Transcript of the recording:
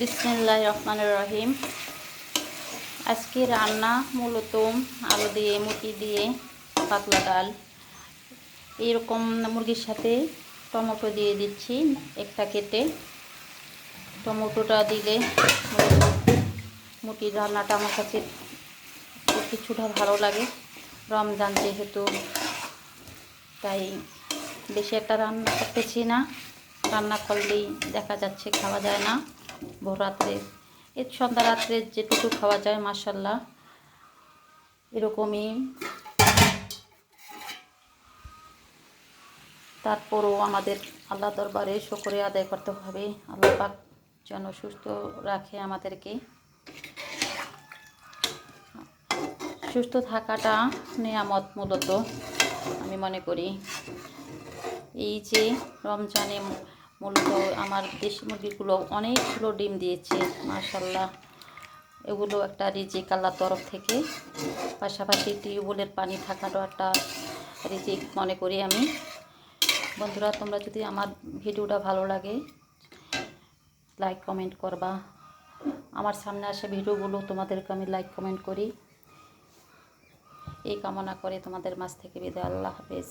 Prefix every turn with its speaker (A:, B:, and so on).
A: বিসমিল্লাহির রহমানির রহিম। আজকে রান্না মূলত আলু দিয়ে মুটি দিয়ে পাতলা ডাল। এইরকম মুরগির সাথে টমেটো দিয়ে দিচ্ছি একটা কেটে। টমেটোটা দিলে মুটির রান্নাটা আমার কাছে কিছুটা ভালো লাগে। রমজান যেহেতু, তাই বেশি একটা রান্না করতেছি না। রান্না করলেই দেখা যাচ্ছে খাওয়া যায় না। ভোর রাত্রে সন্ধ্যা রাত্রে যেটুকু খাওয়া যায় মাশাআল্লাহ এরকমই। তারপরও আমাদের আল্লাহ দরবারে শুকরিয়া আদায় করতে হবে। আল্লাহ পাক যেন সুস্থ রাখে আমাদেরকে। সুস্থ থাকাটা নিয়ামত মূলত আমি মনে করি। এই যে রমজানে মূলত আমার দেশি মুরগিগুলো অনেকগুলো ডিম দিয়েছে মাশাআল্লাহ। এগুলো একটা রিজিক আল্লাহর তরফ থেকে, পাশাপাশি টিউবওয়েলের পানি থাকাটাও একটা রিজিক মনে করি আমি। বন্ধুরা, তোমরা যদি আমার ভিডিওটা ভালো লাগে লাইক কমেন্ট করবা। আমার সামনে আসা ভিডিওগুলো তোমাদেরকে আমি লাইক কমেন্ট করি, এই কামনা করে তোমাদের মাঝ থেকে বিদায়। আল্লাহ হাফেজ।